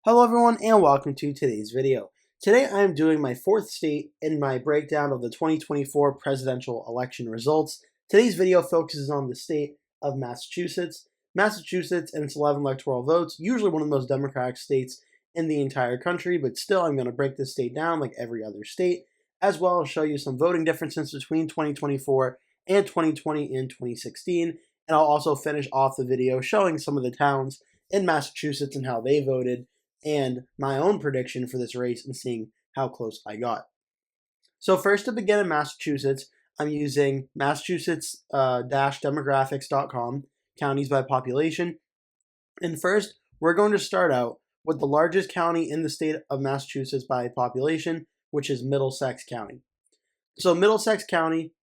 Hello everyone and welcome to today's video. Today I am doing my fourth state in my breakdown of the 2024 presidential election results. Today's video focuses on the state of Massachusetts. Massachusetts and its 11 electoral votes, usually one of the most democratic states in the entire country, but still I'm going to break this state down like every other state, as well as show you some voting differences between 2024 and 2020 and 2016, and I'll also finish off the video showing some of the towns in Massachusetts and how they voted, and my own prediction for this race and seeing how close I got. So first, to begin in Massachusetts, I'm using massachusetts-demographics.com, counties by population. And first, we're going to start out with the largest county in the state of Massachusetts by population, which is Middlesex County. So Middlesex County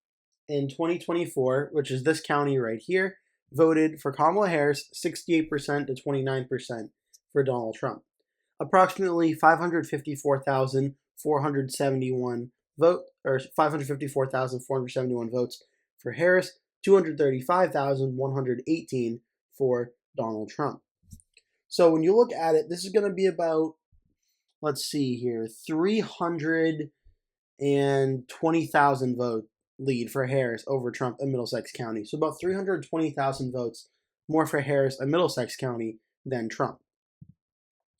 in 2024, which is this county right here, voted for Kamala Harris 68% to 29% for Donald Trump. Approximately 554,471 votes for Harris, 235,118 for Donald Trump. So when you look at it, this is going to be about, let's see here, 320,000 vote lead for Harris over Trump in Middlesex County. So about 320,000 votes more for Harris in Middlesex County than Trump.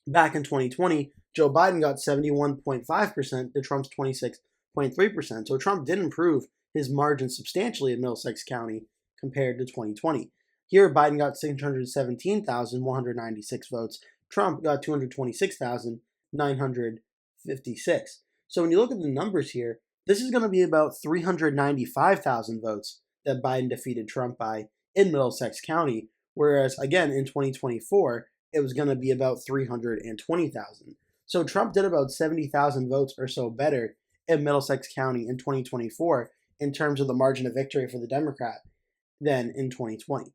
Back in 2020, Joe Biden got 71.5% to Trump's 26.3%. So Trump did improve his margin substantially in Middlesex County compared to 2020. Here, Biden got 617,196 votes. Trump got 226,956. So when you look at the numbers here, this is going to be about 395,000 votes that Biden defeated Trump by in Middlesex County, whereas, again, in 2024, it was going to be about 320,000. So Trump did about 70,000 votes or so better in Middlesex County in 2024 in terms of the margin of victory for the Democrat than in 2020.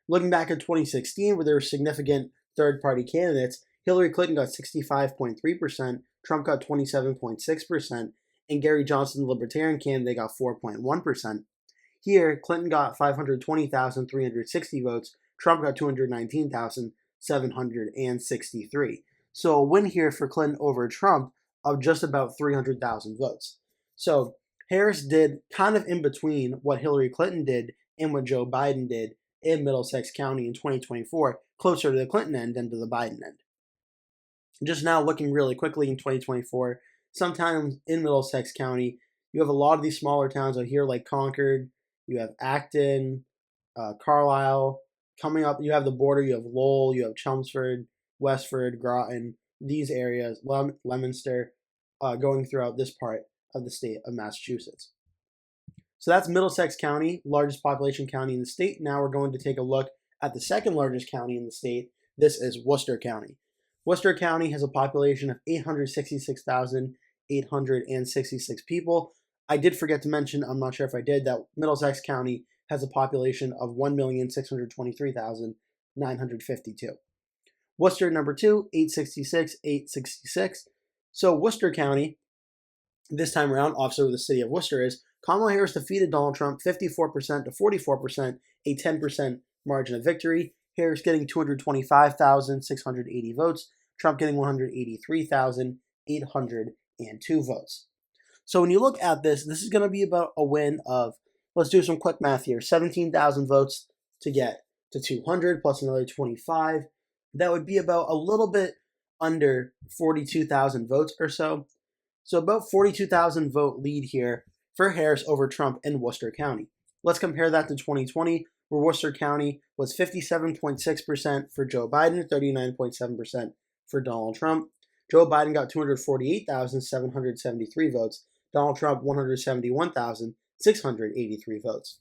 Looking back at 2016, where there were significant third-party candidates, Hillary Clinton got 65.3%, Trump got 27.6%, and Gary Johnson, the Libertarian candidate, got 4.1%. Here, Clinton got 520,360 votes, Trump got 219,763. So a win here for Clinton over Trump of just about 300,000 votes. So Harris did kind of in between what Hillary Clinton did and what Joe Biden did in Middlesex County in 2024, closer to the Clinton end than to the Biden end. Just now looking really quickly in 2024, sometimes in Middlesex County, you have a lot of these smaller towns out here like Concord, you have Acton, Carlisle. Coming up, you have the border, you have Lowell, you have Chelmsford, Westford, Groton, these areas, Leominster, going throughout this part of the state of Massachusetts. So that's Middlesex County, largest population county in the state. Now we're going to take a look at the second largest county in the state. This is Worcester County. Worcester County has a population of 866,866 people. I did forget to mention, I'm not sure if I did, that Middlesex County has a population of 1,623,952. Worcester, number 2, 866,866. So Worcester County, this time around, officer of the city of Worcester is, Kamala Harris defeated Donald Trump 54% to 44%, a 10% margin of victory. Harris getting 225,680 votes, Trump getting 183,802 votes. So when you look at this, this is going to be about a win of, let's do some quick math here, 17,000 votes to get to 200 plus another 25. That would be about a little bit under 42,000 votes or so. So about 42,000 vote lead here for Harris over Trump in Worcester County. Let's compare that to 2020, where Worcester County was 57.6% for Joe Biden, 39.7% for Donald Trump. Joe Biden got 248,773 votes. Donald Trump, 171,683 votes.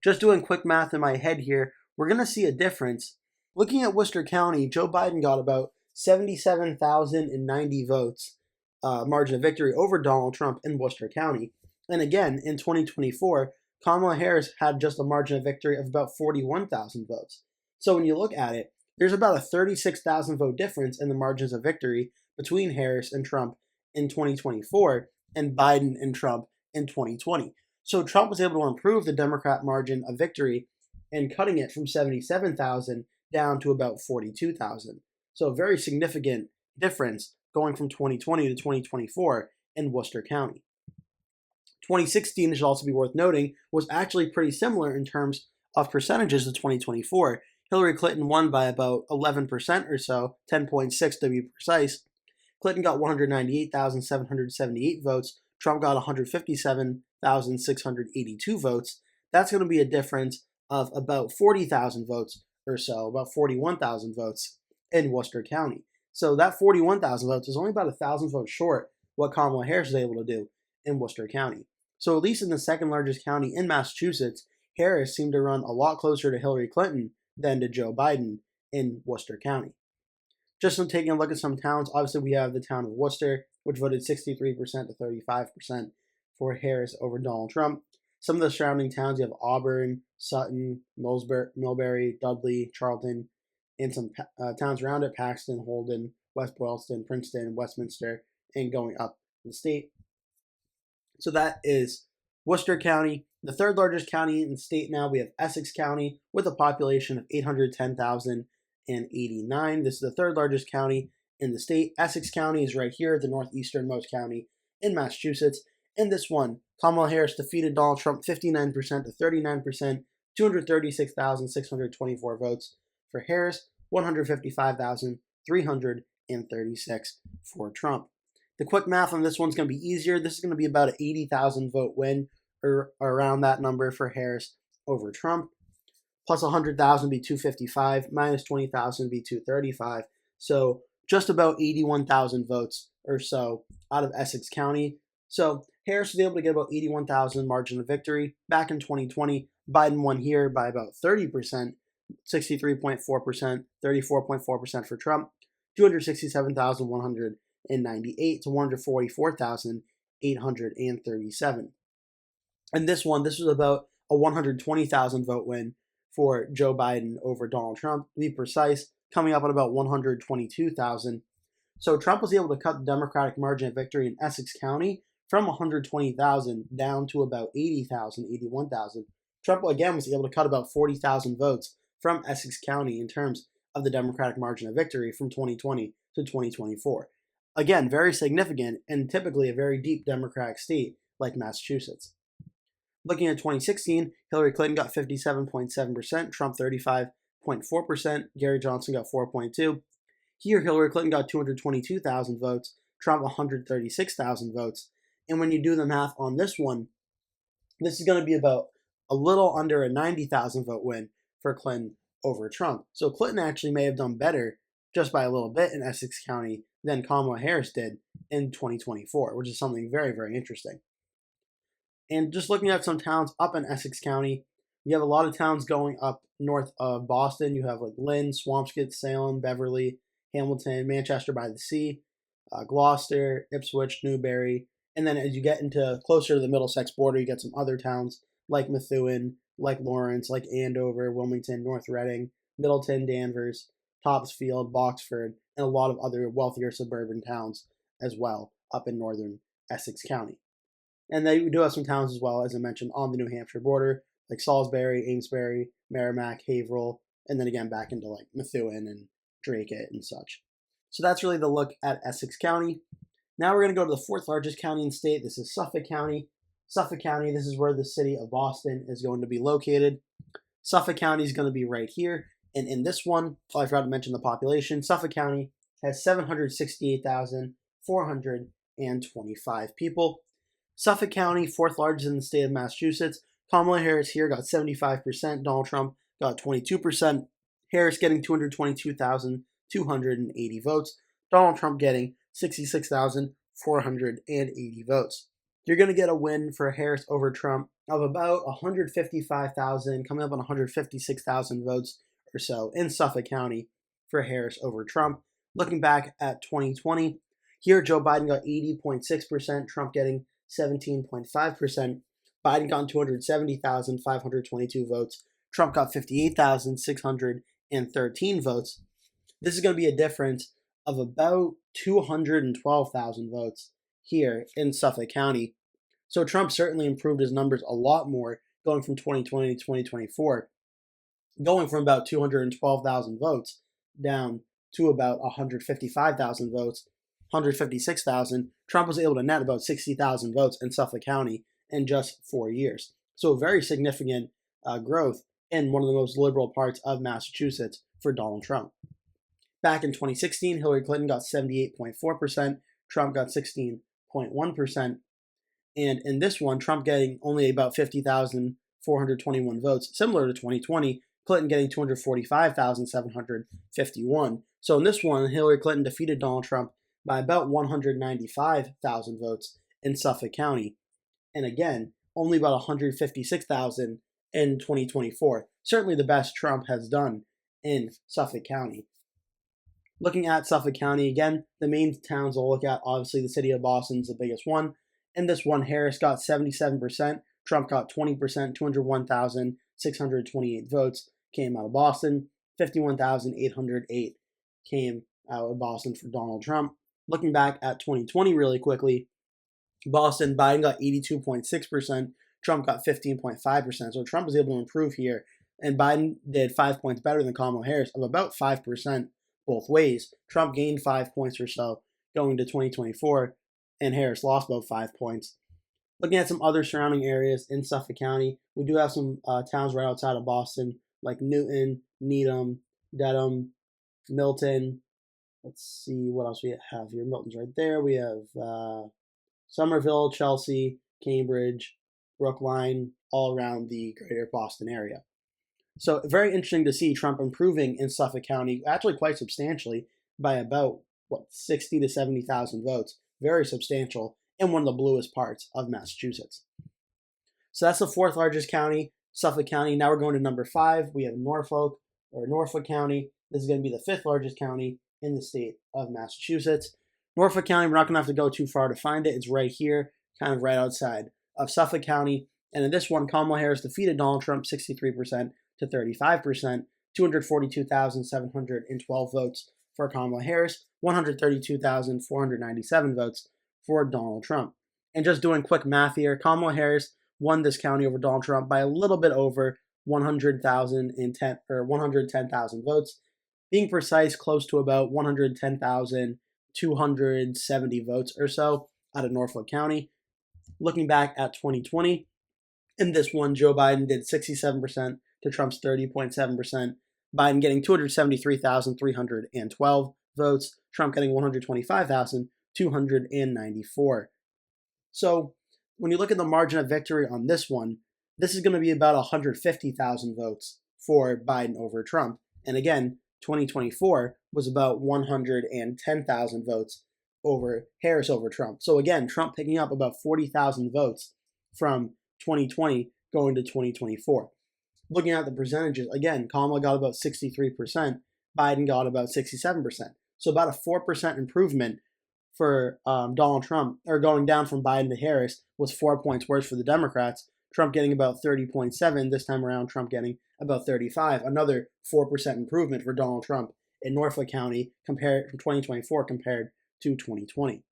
Just doing quick math in my head here, we're going to see a difference. Looking at Worcester County, Joe Biden got about 77,090 votes, margin of victory over Donald Trump in Worcester County. And again, in 2024, Kamala Harris had just a margin of victory of about 41,000 votes. So when you look at it, there's about a 36,000 vote difference in the margins of victory between Harris and Trump in 2024 and Biden and Trump in 2020. So Trump was able to improve the Democrat margin of victory and cutting it from 77,000 down to about 42,000. So a very significant difference going from 2020 to 2024 in Worcester County. 2016, it should also be worth noting, was actually pretty similar in terms of percentages to 2024. Hillary Clinton won by about 11% or so, 10.6 to be precise. Clinton got 198,778 votes. Trump got 157,682 votes. That's going to be a difference of about 40,000 votes or so, about 41,000 votes in Worcester County. So that 41,000 votes is only about 1,000 votes short what Kamala Harris was able to do in Worcester County. So at least in the second largest county in Massachusetts, Harris seemed to run a lot closer to Hillary Clinton than to Joe Biden in Worcester County. Just from taking a look at some towns, obviously we have the town of Worcester, which voted 63% to 35% for Harris over Donald Trump. Some of the surrounding towns, you have Auburn, Sutton, Millbury, Dudley, Charlton, and some towns around it, Paxton, Holden, West Boylston, Princeton, Westminster, and going up the state. So that is Worcester County. The third largest county in the state now, we have Essex County with a population of 810,089. This is the third largest county in the state. Essex County is right here, the northeasternmost county in Massachusetts. In this one, Kamala Harris defeated Donald Trump 59% to 39%, 236,624 votes for Harris, 155,336 for Trump. The quick math on this one's going to be easier. This is going to be about an 80,000 vote win, or around that number for Harris over Trump. Plus 100,000 would be 255, minus 20,000 would be 235. So just about 81,000 votes or so out of Essex County. So Harris was able to get about 81,000 margin of victory. Back in 2020, Biden won here by about 30%, 63.4%, 34.4% for Trump, 267,198 to 144,837. And this was about a 120,000 vote win for Joe Biden over Donald Trump. To be precise, coming up at about 122,000. So Trump was able to cut the Democratic margin of victory in Essex County from 120,000 down to about 80,000, 81,000. Trump, again, was able to cut about 40,000 votes from Essex County in terms of the Democratic margin of victory from 2020 to 2024. Again, very significant and typically a very deep Democratic state like Massachusetts. Looking at 2016, Hillary Clinton got 57.7%, Trump 35.4%, Gary Johnson got 4.2%. Here, Hillary Clinton got 222,000 votes, Trump 136,000 votes. And when you do the math on this one, this is going to be about a little under a 90,000 vote win for Clinton over Trump. So Clinton actually may have done better just by a little bit in Essex County than Kamala Harris did in 2024, which is something very, very interesting. And just looking at some towns up in Essex County, you have a lot of towns going up north of Boston. You have like Lynn, Swampscott, Salem, Beverly, Hamilton, Manchester by the Sea, Gloucester, Ipswich, Newbury. And then as you get into closer to the Middlesex border, you get some other towns like Methuen, like Lawrence, like Andover, Wilmington, North Reading, Middleton, Danvers, Topsfield, Boxford, and a lot of other wealthier suburban towns as well up in northern Essex County. And then we do have some towns as well, as I mentioned, on the New Hampshire border, like Salisbury, Amesbury, Merrimack, Haverhill, and then again back into like Methuen and Dracut and such. So that's really the look at Essex County. Now we're going to go to the fourth largest county in the state. This is Suffolk County. Suffolk County, this is where the city of Boston is going to be located. Suffolk County is going to be right here. And in this one, I forgot to mention the population. Suffolk County has 768,425 people. Suffolk County, fourth largest in the state of Massachusetts. Kamala Harris here got 75%. Donald Trump got 22%. Harris getting 222,280 votes. Donald Trump getting 66,480 votes. You're going to get a win for Harris over Trump of about 155,000, coming up on 156,000 votes or so in Suffolk County for Harris over Trump. Looking back at 2020, here Joe Biden got 80.6%, Trump getting 17.5%. Biden got 270,522 votes. Trump got 58,613 votes. This is going to be a difference of about 212,000 votes here in Suffolk County. So Trump certainly improved his numbers a lot more going from 2020 to 2024, going from about 212,000 votes down to about 155,000 votes, 156,000. Trump was able to net about 60,000 votes in Suffolk County in just 4 years. So very significant growth in one of the most liberal parts of Massachusetts for Donald Trump. Back in 2016, Hillary Clinton got 78.4%, Trump got 16.1%. And in this one, Trump getting only about 50,421 votes, similar to 2020, Clinton getting 245,751. So in this one, Hillary Clinton defeated Donald Trump by about 195,000 votes in Suffolk County. And again, only about 156,000 in 2024. Certainly the best Trump has done in Suffolk County. Looking at Suffolk County again, the main towns we'll look at, obviously the city of Boston's the biggest one. In this one, Harris got 77%, Trump got 20%, 201,628 votes came out of Boston, 51,808 came out of Boston for Donald Trump. Looking back at 2020 really quickly, Boston, Biden got 82.6%, Trump got 15.5%. So Trump was able to improve here, and Biden did 5 points better than Kamala Harris of about 5% both ways. Trump gained 5 points or so going to 2024, and Harris lost about 5 points. Looking at some other surrounding areas in Suffolk County, we do have some towns right outside of Boston, like Newton, Needham, Dedham, Milton. Let's see what else we have here. Milton's right there. We have Somerville, Chelsea, Cambridge, Brookline, all around the greater Boston area. So very interesting to see Trump improving in Suffolk County, actually quite substantially, by about, 60 to 70,000 votes. Very substantial in one of the bluest parts of Massachusetts. So that's the fourth largest county, Suffolk County. Now we're going to number 5. We have Norfolk County. This is going to be the 5th largest county in the state of Massachusetts. Norfolk County, we're not going to have to go too far to find it. It's right here, kind of right outside of Suffolk County. And in this one, Kamala Harris defeated Donald Trump 63% to 35%, 242,712 votes for Kamala Harris, 132,497 votes for Donald Trump. And just doing quick math here, Kamala Harris won this county over Donald Trump by a little bit over 110,000 votes. Being precise, close to about 110,270 votes or so out of Norfolk County. Looking back at 2020, in this one, Joe Biden did 67% to Trump's 30.7%. Biden getting 273,312 votes, Trump getting 125,294. So when you look at the margin of victory on this one, this is going to be about 150,000 votes for Biden over Trump. And again, 2024 was about 110,000 votes over Harris over Trump. So again, Trump picking up about 40,000 votes from 2020 going to 2024. Looking at the percentages, again, Kamala got about 63%, Biden got about 67%. So about a 4% improvement for Donald Trump, or going down from Biden to Harris, was 4 points worse for the Democrats. Trump getting about 30.7, this time around Trump getting about 35. Another 4% improvement for Donald Trump in Norfolk County compared from 2024 compared to 2020.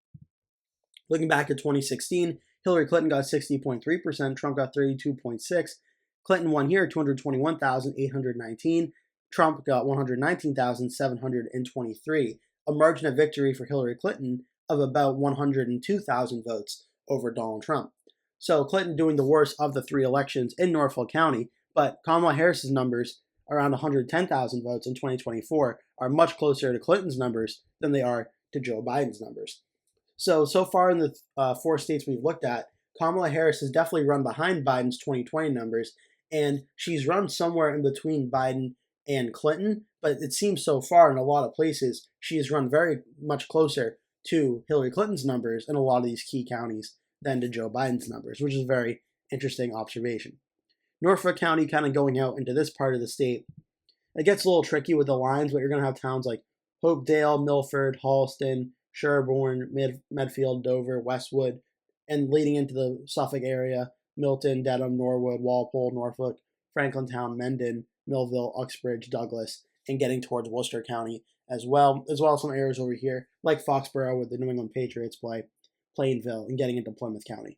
Looking back at 2016, Hillary Clinton got 60.3%, Trump got 32.6%. Clinton won here 221,819. Trump got 119,723. A margin of victory for Hillary Clinton of about 102,000 votes over Donald Trump. So Clinton doing the worst of the 3 elections in Norfolk County, but Kamala Harris's numbers, around 110,000 votes in 2024, are much closer to Clinton's numbers than they are to Joe Biden's numbers. So far in the 4 states we've looked at, Kamala Harris has definitely run behind Biden's 2020 numbers, and she's run somewhere in between Biden and Clinton, but it seems so far in a lot of places she has run very much closer to Hillary Clinton's numbers in a lot of these key counties than to Joe Biden's numbers, which is a very interesting observation. Norfolk County kind of going out into this part of the state. It gets a little tricky with the lines, but you're going to have towns like Hopedale, Milford, Halston, Sherborne, Medfield, Dover, Westwood, and leading into the Suffolk area, Milton, Dedham, Norwood, Walpole, Norfolk, Franklintown, Mendon, Millville, Uxbridge, Douglas, and getting towards Worcester County as well as some areas over here like Foxborough where the New England Patriots play, Plainville, and getting into Plymouth County.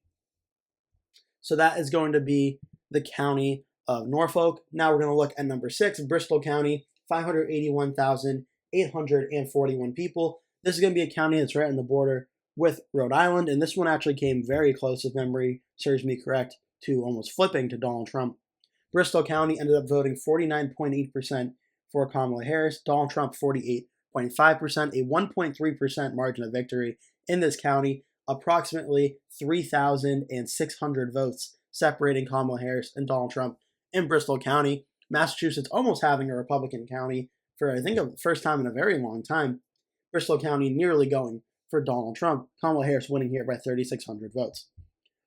So that is going to be the county of Norfolk. Now we're going to look at number 6, Bristol County, 581,000 841 people. This is going to be a county that's right on the border with Rhode Island, and this one actually came very close, if memory serves me correct, to almost flipping to Donald Trump. Bristol County ended up voting 49.8% for Kamala Harris, Donald Trump 48.5%, a 1.3% margin of victory in this county, approximately 3,600 votes separating Kamala Harris and Donald Trump in Bristol County. Massachusetts almost having a Republican county for, I think, the first time in a very long time. Bristol County nearly going for Donald Trump. Kamala Harris winning here by 3,600 votes.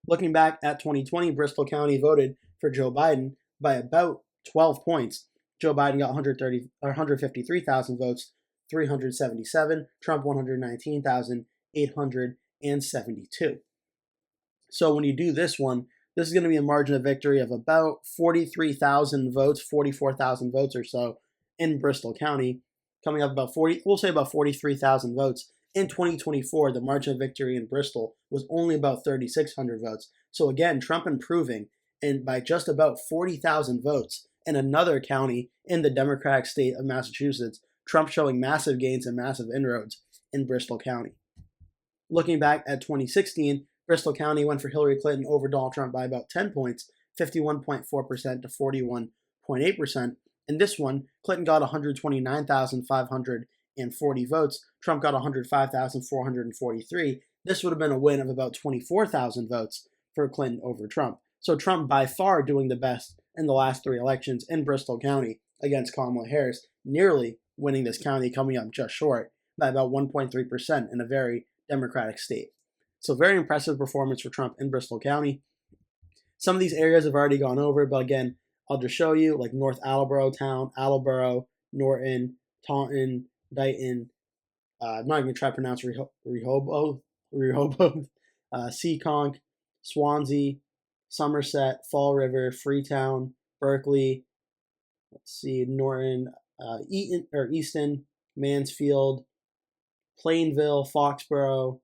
Looking back at 2020, Bristol County voted for Joe Biden by about 12 points. Joe Biden got 153,000 votes, 377. Trump 119,872. So when you do this one, this is going to be a margin of victory of about 43,000 votes, 44,000 votes or so in Bristol County, coming up about 43,000 votes. In 2024, the margin of victory in Bristol was only about 3,600 votes. So again, Trump improving and by just about 40,000 votes in another county in the Democratic state of Massachusetts, Trump showing massive gains and massive inroads in Bristol County. Looking back at 2016, Bristol County went for Hillary Clinton over Donald Trump by about 10 points, 51.4% to 41.8%. In this one, Clinton got 129,540 votes. Trump got 105,443. This would have been a win of about 24,000 votes for Clinton over Trump. So Trump by far doing the best in the last three elections in Bristol County against Kamala Harris, nearly winning this county, coming up just short by about 1.3% in a very Democratic state. So very impressive performance for Trump in Bristol County. Some of these areas have already gone over, but again, I'll just show you, like North Attleboro Town, Attleboro, Norton, Taunton, Dighton. I'm not even going to try to pronounce Rehoboth, Seekonk, Swansea, Somerset, Fall River, Freetown, Berkeley. Let's see, Norton, Easton, Mansfield, Plainville, Foxborough,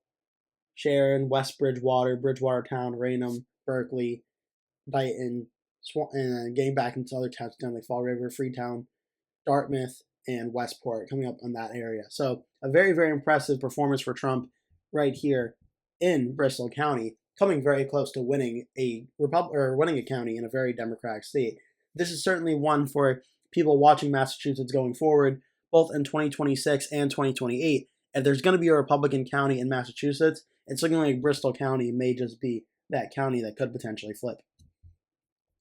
Sharon, West Bridgewater, Bridgewater Town, Raynham, Berkeley, Dighton, and getting back into other towns down like Fall River, Freetown, Dartmouth, and Westport coming up in that area. So a very, very impressive performance for Trump right here in Bristol County, coming very close to winning winning a county in a very Democratic state. This is certainly one for people watching Massachusetts going forward, both in 2026 and 2028. If there's going to be a Republican county in Massachusetts, it's looking like Bristol County may just be that county that could potentially flip.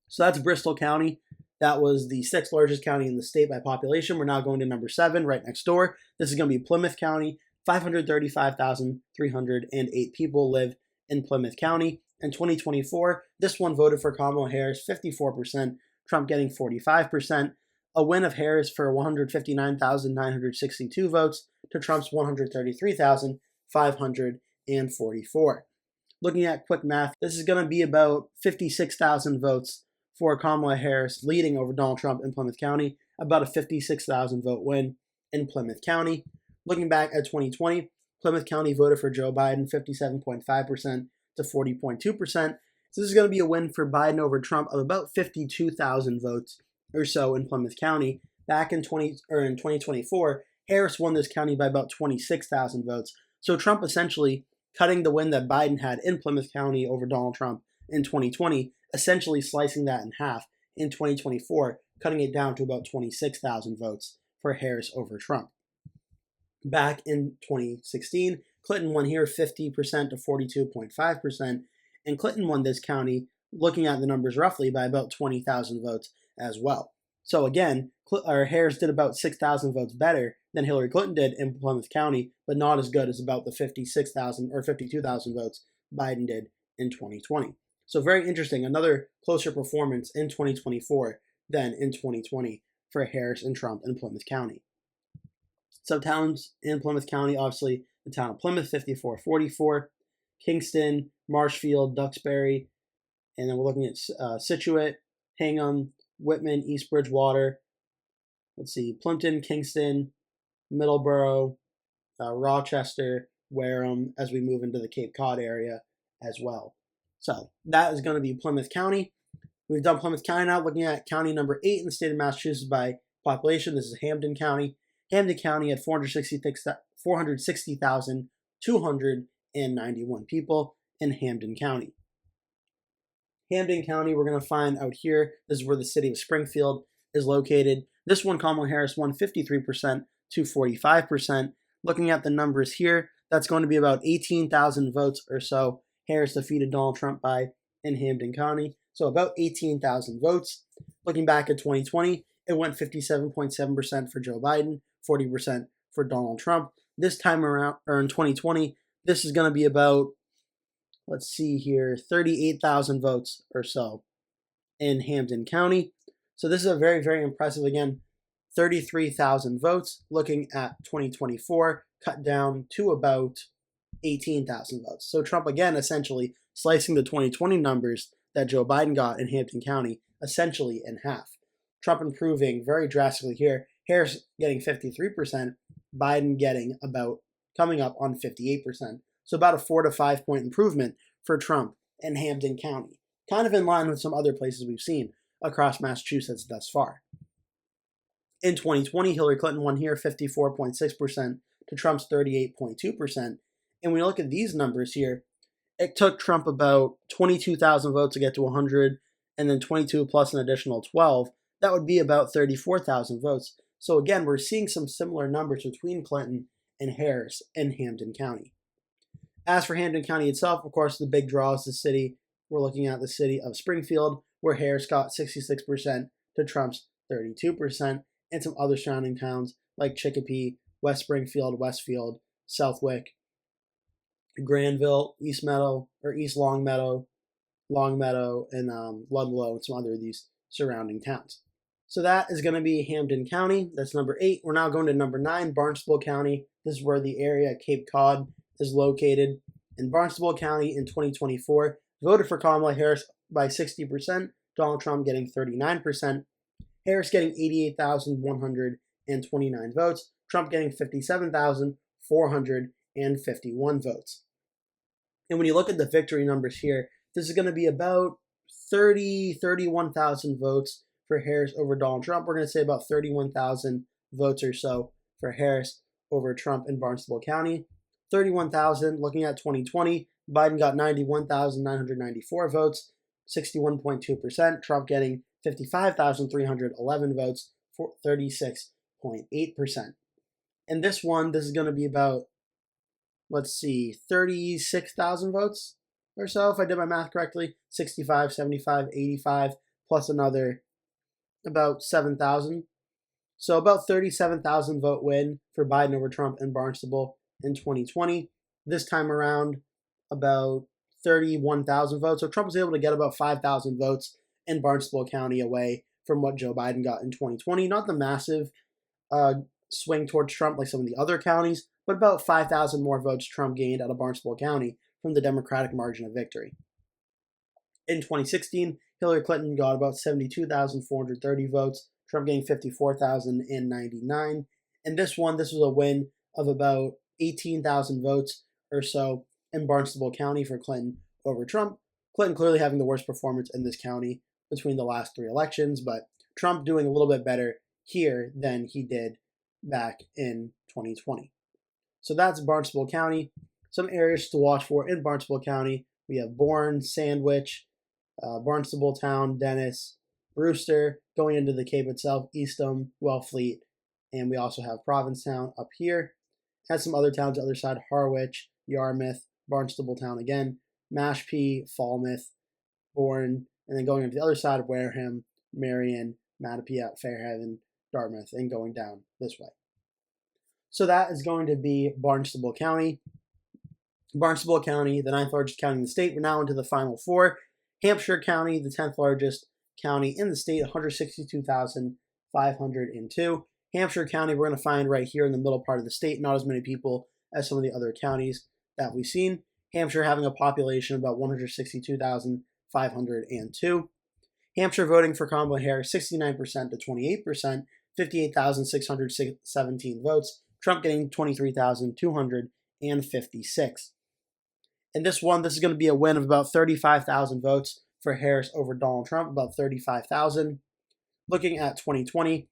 So that's Bristol County. That was the sixth largest county in the state by population. We're now going to number 7, right next door. This is going to be Plymouth County. 535,308 people live in Plymouth County. In 2024, this one voted for Kamala Harris, 54%, Trump getting 45%. A win of Harris for 159,962 votes to Trump's 133,544. Looking at quick math, this is going to be about 56,000 votes for Kamala Harris leading over Donald Trump in Plymouth County, about a 56,000 vote win in Plymouth County. Looking back at 2020, Plymouth County voted for Joe Biden 57.5% to 40.2%. So this is going to be a win for Biden over Trump of about 52,000 votes or so in Plymouth County. Back in 2024, Harris won this county by about 26,000 votes. So Trump essentially cutting the win that Biden had in Plymouth County over Donald Trump in 2020, essentially slicing that in half in 2024, cutting it down to about 26,000 votes for Harris over Trump. Back in 2016, Clinton won here 50% to 42.5%, and Clinton won this county, looking at the numbers roughly, by about 20,000 votes as well. So again, Harris did about 6,000 votes better than Hillary Clinton did in Plymouth County, but not as good as about the 56,000 or 52,000 votes Biden did in 2020. So very interesting, another closer performance in 2024 than in 2020 for Harris and Trump in Plymouth County. So towns in Plymouth County, obviously the town of Plymouth, 5444, Kingston, Marshfield, Duxbury, and then we're looking at Scituate, Hingham, Whitman, East Bridgewater, let's see, Plimpton, Kingston, Middleborough, Rochester, Wareham, as we move into the Cape Cod area as well. So that is going to be Plymouth County. We've done Plymouth County now, looking at county number 8 in the state of Massachusetts by population. This is Hampden County. Hampden County had 460,291 people in Hampden County. Hampden County, we're going to find out here, this is where the city of Springfield is located. This one, Kamala Harris won 53% to 45%. Looking at the numbers here, that's going to be about 18,000 votes or so Harris defeated Donald Trump by in Hampden County. So about 18,000 votes. Looking back at 2020, it went 57.7% for Joe Biden, 40% for Donald Trump. This time around, or in 2020, this is going to be about, let's see here, 38,000 votes or so in Hampden County. So this is a very, very impressive, again, 33,000 votes. Looking at 2024, cut down to about 18,000 votes. So Trump, again, essentially slicing the 2020 numbers that Joe Biden got in Hampden County essentially in half. Trump improving very drastically here. Harris getting 53%, Biden getting coming up on 58%. So about a 4 to 5 point improvement for Trump in Hampden County. Kind of in line with some other places we've seen across Massachusetts thus far. In 2020, Hillary Clinton won here 54.6% to Trump's 38.2%. And when you look at these numbers here, it took Trump about 22,000 votes to get to 100, and then 22 plus an additional 12. That would be about 34,000 votes. So again, we're seeing some similar numbers between Clinton and Harris in Hampden County. As for Hampden County itself, of course, the big draw is the city. We're looking at the city of Springfield, where Harris got 66% to Trump's 32%, and some other surrounding towns like Chicopee, West Springfield, Westfield, Southwick, Granville, East Longmeadow, and Ludlow, and some other of these surrounding towns. So that is going to be Hampden County. That's number 8. We're now going to number 9, Barnstable County. This is where the area Cape Cod is located. In Barnstable County in 2024, voted for Kamala Harris by 60%, Donald Trump getting 39%, Harris getting 88,129 votes, Trump getting 57,451 votes. And when you look at the victory numbers here, this is going to be about 31,000 votes for Harris over Donald Trump. We're going to say about 31,000 votes or so for Harris over Trump in Barnstable County. 31,000, looking at 2020, Biden got 91,994 votes, 61.2%. Trump getting 55,311 votes, for 36.8%. And this is going to be about, 36,000 votes or so, if I did my math correctly. 65, 75, 85, plus another about 7,000. So about 37,000 vote win for Biden over Trump in Barnstable in 2020. This time around, about 31,000 votes. So Trump was able to get about 5,000 votes in Barnstable County away from what Joe Biden got in 2020. Not the massive swing towards Trump like some of the other counties, but about 5,000 more votes Trump gained out of Barnstable County from the Democratic margin of victory. In 2016, Hillary Clinton got about 72,430 votes, Trump getting 54,099. And this was a win of about 18,000 votes or so in Barnstable County for Clinton over Trump. Clinton clearly having the worst performance in this county between the last 3 elections, but Trump doing a little bit better here than he did back in 2020. So that's Barnstable County. Some areas to watch for in Barnstable County. We have Bourne, Sandwich, Barnstable Town, Dennis, Brewster, going into the Cape itself, Eastham, Wellfleet, and we also have Provincetown up here. Has some other towns on the other side, Harwich, Yarmouth, Barnstable Town again, Mashpee, Falmouth, Bourne, and then going into the other side of Wareham, Marion, Mattapiat, Fairhaven, Dartmouth, and going down this way. So that is going to be Barnstable County. Barnstable County, the 9th largest county in the state. We're now into the final 4. Hampshire County, the 10th largest county in the state, 162,502. Hampshire County, we're going to find right here in the middle part of the state, not as many people as some of the other counties that we've seen. Hampshire having a population of about 162,502. Hampshire voting for Kamala Harris, 69% to 28%, 58,617 votes. Trump getting 23,256. And this is going to be a win of about 35,000 votes for Harris over Donald Trump, about 35,000. Looking at 2020,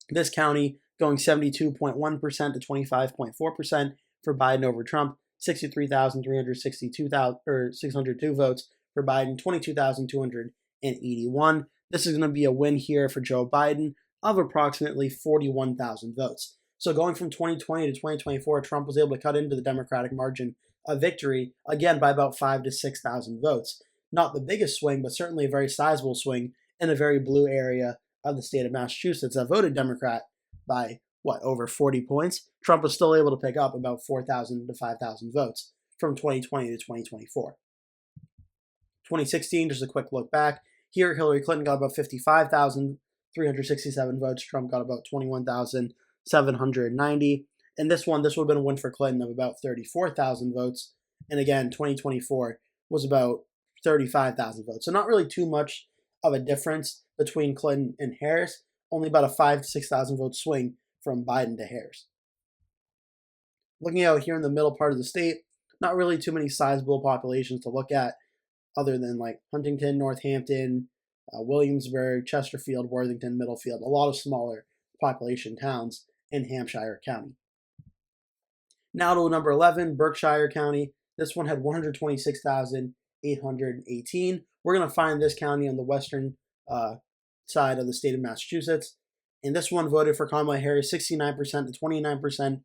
this county going 72.1% to 25.4% for Biden over Trump, 63,362 votes for Biden, 22,281. This is going to be a win here for Joe Biden of approximately 41,000 votes. So going from 2020 to 2024, Trump was able to cut into the Democratic margin of victory, again, by about 5,000 to 6,000 votes. Not the biggest swing, but certainly a very sizable swing in a very blue area of the state of Massachusetts that voted Democrat by, over 40 points. Trump was still able to pick up about 4,000 to 5,000 votes from 2020 to 2024. 2016, just a quick look back. Here, Hillary Clinton got about 55,367 votes. Trump got about 21,790. And this would have been a win for Clinton of about 34,000 votes. And again, 2024 was about 35,000 votes. So not really too much of a difference between Clinton and Harris. Only about a 5,000 to 6,000 vote swing from Biden to Harris. Looking out here in the middle part of the state, not really too many sizable populations to look at other than like Huntington, Northampton, Williamsburg, Chesterfield, Worthington, Middlefield, a lot of smaller population towns in Hampshire County. Now to number 11, Berkshire County. This one had 126,818. We're going to find this county on the western side of the state of Massachusetts. And this one voted for Kamala Harris 69% to 29%,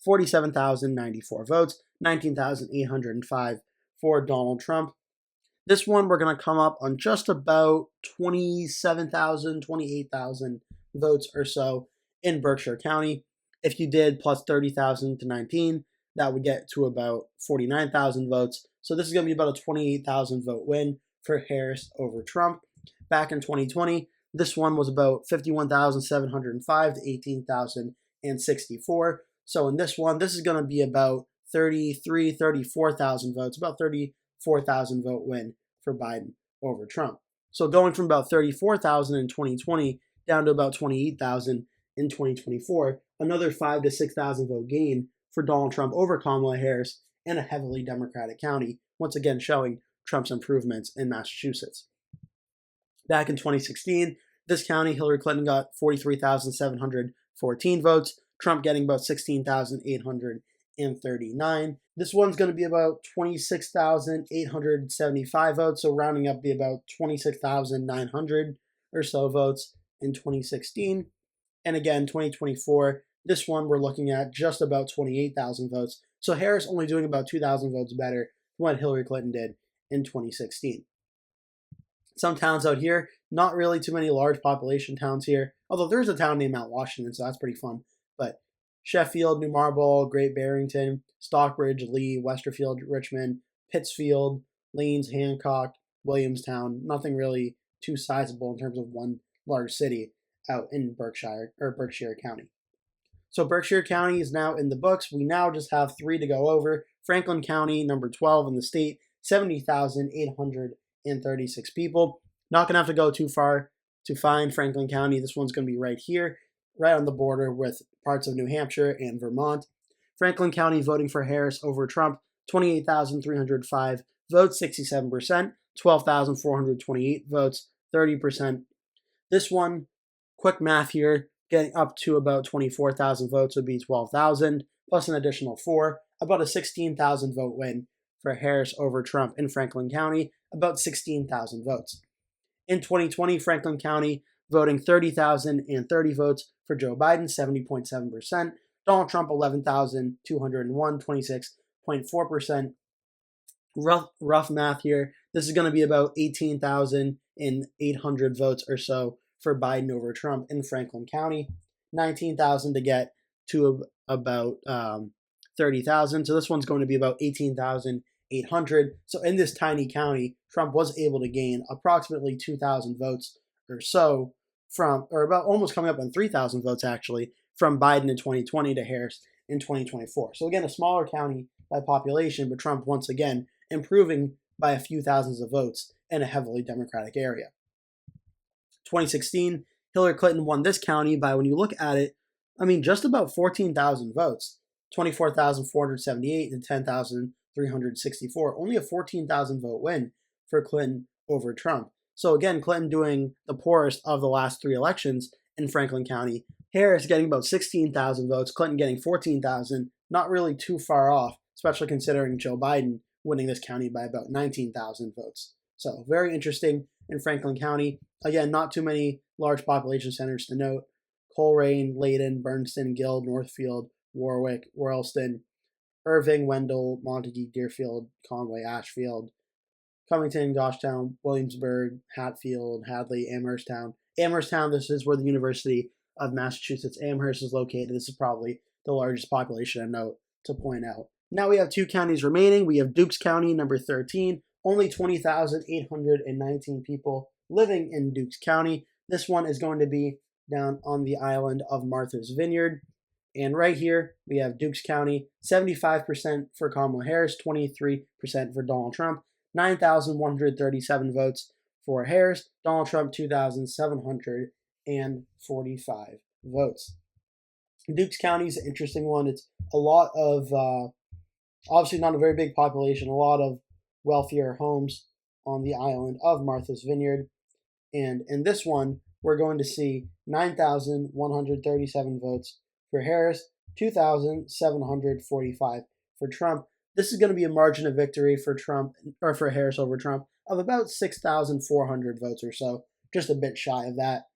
47,094 votes, 19,805 for Donald Trump. This one we're going to come up on just about 27,000, 28,000 votes or so in Berkshire County. If you did plus 30,000 to 19, that would get to about 49,000 votes. So this is going to be about a 28,000 vote win for Harris over Trump. Back in 2020, this one was about 51,705 to 18,064. So in this one, this is going to be about 34,000 votes, about 34,000 vote win for Biden over Trump. So going from about 34,000 in 2020 down to about 28,000 in 2024, another 5,000 to 6,000 vote gain for Donald Trump over Kamala Harris in a heavily Democratic county, once again showing Trump's improvements in Massachusetts. Back in 2016, this county, Hillary Clinton got 43,714 votes, Trump getting about 16,839. This one's going to be about 26,875 votes, so rounding up be about 26,900 or so votes in 2016. And again, 2024, this one we're looking at just about 28,000 votes. So Harris only doing about 2,000 votes better than what Hillary Clinton did in 2016. Some towns out here, not really too many large population towns here, although there's a town named Mount Washington, so that's pretty fun. But Sheffield, New Marlborough, Great Barrington, Stockbridge, Lee, Westerfield, Richmond, Pittsfield, Lanes, Hancock, Williamstown, nothing really too sizable in terms of one large city out in Berkshire County. So Berkshire County is now in the books. We now just have 3 to go over. Franklin County, number 12 in the state, 70,836 people. Not going to have to go too far to find Franklin County. This one's going to be right here, right on the border with parts of New Hampshire and Vermont. Franklin County voting for Harris over Trump, 28,305 votes, 67%, 12,428 votes, 30%. This one, quick math here, getting up to about 24,000 votes would be 12,000, plus an additional 4, about a 16,000 vote win for Harris over Trump in Franklin County, about 16,000 votes. In 2020, Franklin County voting 30,030 votes for Joe Biden, 70.7%. Donald Trump, 11,201, 26.4%. Rough math here. This is going to be about 18,800 votes or so for Biden over Trump in Franklin County. 19,000 to get to about 30,000. So this one's going to be about 18,800. So in this tiny county, Trump was able to gain approximately 2,000 votes or so about almost coming up on 3,000 votes actually, from Biden in 2020 to Harris in 2024. So again, a smaller county by population, but Trump once again improving by a few thousands of votes in a heavily Democratic area. 2016, Hillary Clinton won this county by, when you look at it, just about 14,000 votes. 24,478 and 10,364. Only a 14,000 vote win for Clinton over Trump. So again, Clinton doing the poorest of the last 3 elections in Franklin County Harris getting about 16,000 votes, Clinton getting 14,000, not really too far off, especially considering Joe Biden winning this county by about 19,000 votes. So very interesting in Franklin County. Again, not too many large population centers to note. Coleraine, Layton, Bernston, Guild, Northfield, Warwick, Royalston, Irving, Wendell, Montague, Deerfield, Conway, Ashfield, Covington, Goshtown, Williamsburg, Hatfield, Hadley, Amhersttown. Amhersttown, this is where the University of Massachusetts Amherst is located. This is probably the largest population of note to point out. Now we have 2 counties remaining. We have Dukes County, number 13, only 20,819 people living in Dukes County. This one is going to be down on the island of Martha's Vineyard. And right here, we have Dukes County, 75% for Kamala Harris, 23% for Donald Trump, 9,137 votes for Harris, Donald Trump, 2,745 votes. Dukes County is an interesting one. It's a lot of, obviously not a very big population, a lot of wealthier homes on the island of Martha's Vineyard. And in this one, we're going to see 9,137 votes for Harris, 2,745 for Trump. This is going to be a margin of victory for Trump, or for Harris over Trump, of about 6,400 votes or so, just a bit shy of that.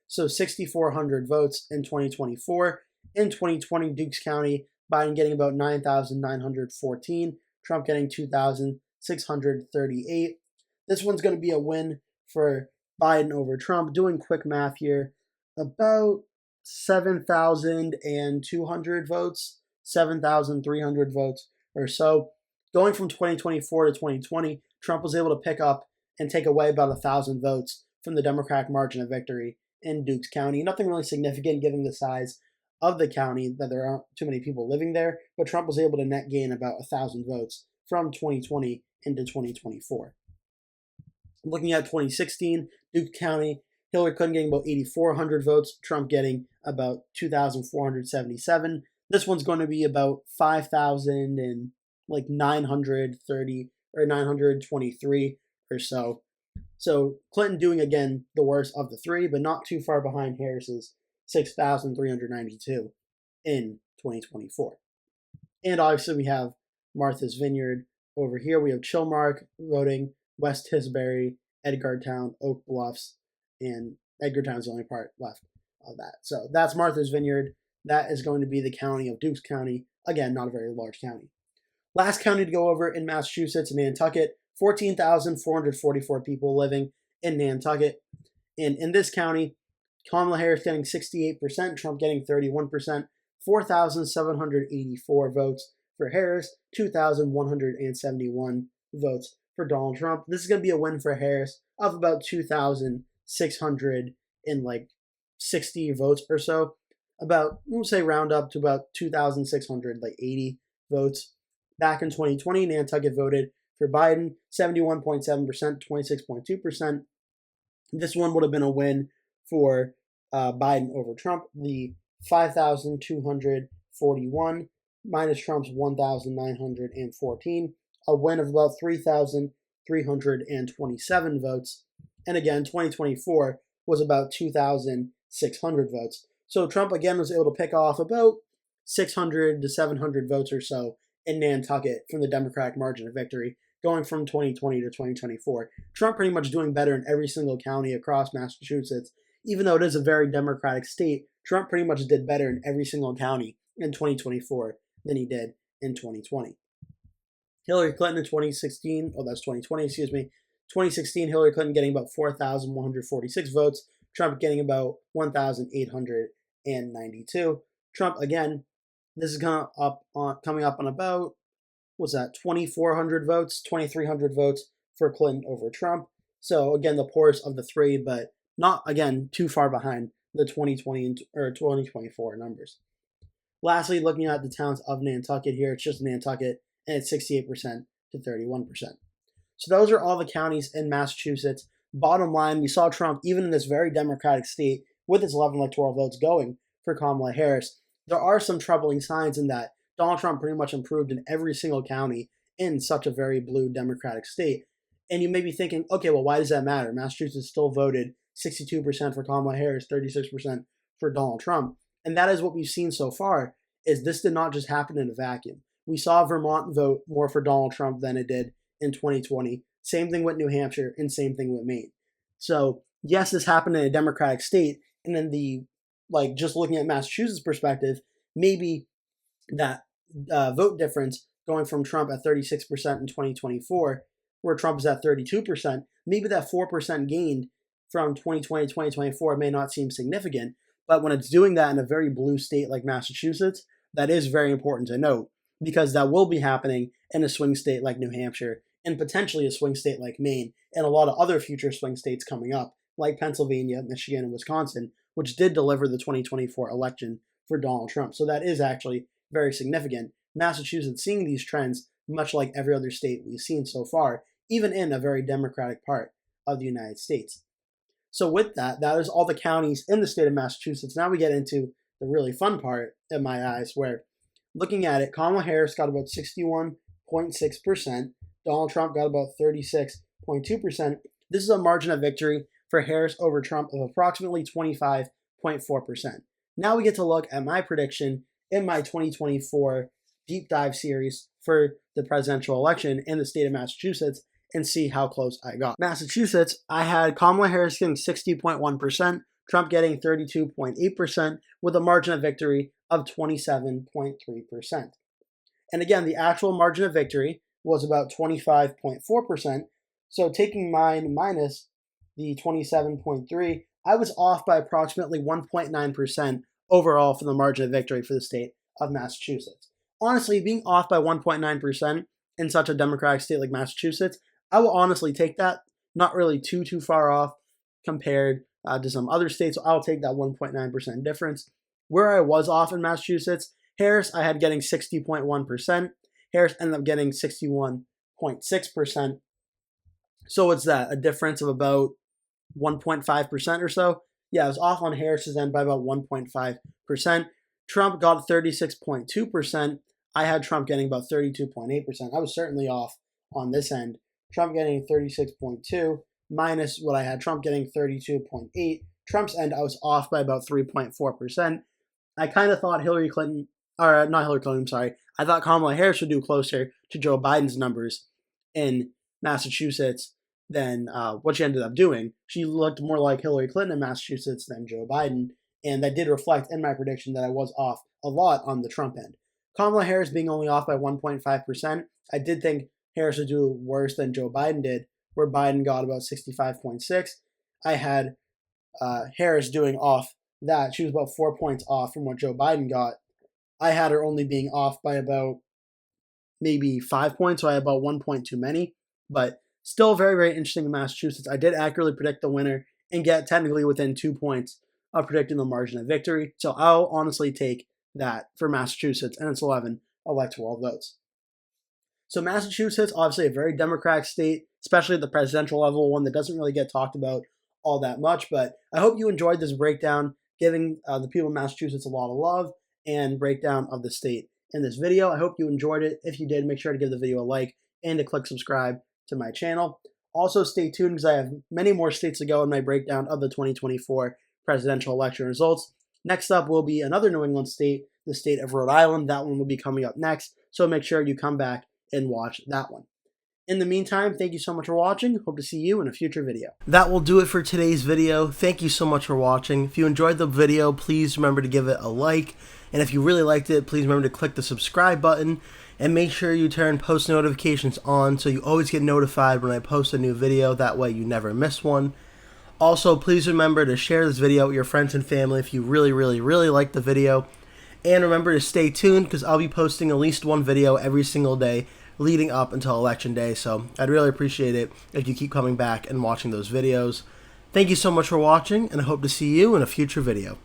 So 6,400 votes in 2024. In 2020, Dukes County, Biden getting about 9,914, Trump getting 2,638. This one's going to be a win for Biden over Trump. Doing quick math here, about 7,200 votes, 7,300 votes or so. Going from 2024 to 2020, Trump was able to pick up and take away about 1,000 votes from the Democratic margin of victory in Dukes County. Nothing really significant given the size of the county, that there aren't too many people living there, but Trump was able to net gain about 1,000 votes from 2020 into 2024. Looking at 2016, Dukes County, Hillary Clinton getting about 8,400 votes, Trump getting about 2,477. This one's going to be about 5,930 or 923 or so. So Clinton doing, again, the worst of the three, but not too far behind Harris's 6,392 in 2024. And obviously we have Martha's Vineyard over here. We have Chilmark voting, West Tisbury, Edgartown, Oak Bluffs, and Edgartown's the only part left of that. So that's Martha's Vineyard. That is going to be the county of Dukes County. Again, not a very large county. Last county to go over in Massachusetts, Nantucket. 14,444 people living in Nantucket. And in this county, Kamala Harris getting 68%, Trump getting 31%, 4,784 votes for Harris, 2,171 votes for Donald Trump. This is going to be a win for Harris of about 2,660 votes or so. About, we'll say round up to about 2,680 votes. Back in 2020, Nantucket voted for Biden, 71.7%, 26.2%. This one would have been a win for Biden over Trump. The 5,241 minus Trump's 1,914, a win of about 3,327 votes. And again, 2024 was about 2,600 votes. So Trump again was able to pick off about 600 to 700 votes or so in Nantucket from the Democratic margin of victory, going from 2020 to 2024. Trump pretty much doing better in every single county across Massachusetts. Even though it is a very Democratic state, Trump pretty much did better in every single county in 2024 than he did in 2020. Hillary Clinton in 2016, 2016, Hillary Clinton getting about 4,146 votes, Trump getting about 1,892. Trump, again, this is coming up on about, 2,400 votes, 2,300 votes for Clinton over Trump. So again, the poorest of the three, but not, again, too far behind the 2020 or 2024 numbers. Lastly, looking at the towns of Nantucket here, it's just Nantucket, and it's 68% to 31%. So those are all the counties in Massachusetts. Bottom line, we saw Trump, even in this very Democratic state, with its 11 electoral votes going for Kamala Harris. There are some troubling signs in that Donald Trump pretty much improved in every single county in such a very blue Democratic state. And you may be thinking, okay, well, why does that matter? Massachusetts still voted 62% for Kamala Harris, 36% for Donald Trump. And that is what we've seen so far, is this did not just happen in a vacuum. We saw Vermont vote more for Donald Trump than it did in 2020. Same thing with New Hampshire and same thing with Maine. So yes, this happened in a Democratic state, and then just looking at Massachusetts' perspective, maybe that vote difference going from Trump at 36% in 2024, where Trump is at 32%, maybe that 4% gained from 2020 to 2024 may not seem significant, but when it's doing that in a very blue state like Massachusetts, that is very important to note, because that will be happening in a swing state like New Hampshire and potentially a swing state like Maine and a lot of other future swing states coming up like Pennsylvania, Michigan, and Wisconsin, which did deliver the 2024 election for Donald Trump. So that is actually very significant. Massachusetts seeing these trends, much like every other state we've seen so far, even in a very Democratic part of the United States. So with that is all the counties in the state of Massachusetts. Now we get into the really fun part, in my eyes, where looking at it, Kamala Harris got about 61.6%. Donald Trump got about 36.2%. This is a margin of victory for Harris over Trump of approximately 25.4%. Now we get to look at my prediction in my 2024 deep dive series for the presidential election in the state of Massachusetts and see how close I got. Massachusetts, I had Kamala Harris getting 60.1%, Trump getting 32.8%, with a margin of victory of 27.3%. And again, the actual margin of victory was about 25.4%. So taking mine minus the 27.3, I was off by approximately 1.9% overall for the margin of victory for the state of Massachusetts. Honestly, being off by 1.9% in such a Democratic state like Massachusetts, I will honestly take that. Not really too far off compared to some other states. So I'll take that 1.9% difference. Where I was off in Massachusetts, Harris, I had getting 60.1%. Harris ended up getting 61.6%. So what's that? A difference of about 1.5% or so? Yeah, I was off on Harris's end by about 1.5%. Trump got 36.2%. I had Trump getting about 32.8%. I was certainly off on this end. Trump getting 36.2 minus what I had Trump getting 32.8. Trump's end, I was off by about 3.4%. I kind of thought I thought Kamala Harris would do closer to Joe Biden's numbers in Massachusetts than what she ended up doing. She looked more like Hillary Clinton in Massachusetts than Joe Biden, and that did reflect in my prediction that I was off a lot on the Trump end. Kamala Harris being only off by 1.5%, I did think Harris would do worse than Joe Biden did, where Biden got about 65.6. I had Harris doing off that. She was about 4 points off from what Joe Biden got. I had her only being off by about maybe 5 points, so I had about 1 point too many. But still very, very interesting in Massachusetts. I did accurately predict the winner and get technically within 2 points of predicting the margin of victory. So I'll honestly take that for Massachusetts and its 11 electoral votes. So Massachusetts, obviously a very Democratic state, especially at the presidential level, one that doesn't really get talked about all that much. But I hope you enjoyed this breakdown, giving the people of Massachusetts a lot of love and breakdown of the state in this video. I hope you enjoyed it. If you did, make sure to give the video a like and to click subscribe to my channel. Also, stay tuned because I have many more states to go in my breakdown of the 2024 presidential election results. Next up will be another New England state, the state of Rhode Island. That one will be coming up next, so make sure you come back and watch that one. In the meantime, thank you so much for watching. Hope to see you in a future video. That will do it for today's video. Thank you so much for watching. If you enjoyed the video, please remember to give it a like. And if you really liked it, please remember to click the subscribe button. And make sure you turn post notifications on so you always get notified when I post a new video. That way you never miss one. Also, please remember to share this video with your friends and family if you really like the video. And remember to stay tuned because I'll be posting at least one video every single day leading up until Election Day. So I'd really appreciate it if you keep coming back and watching those videos. Thank you so much for watching, and I hope to see you in a future video.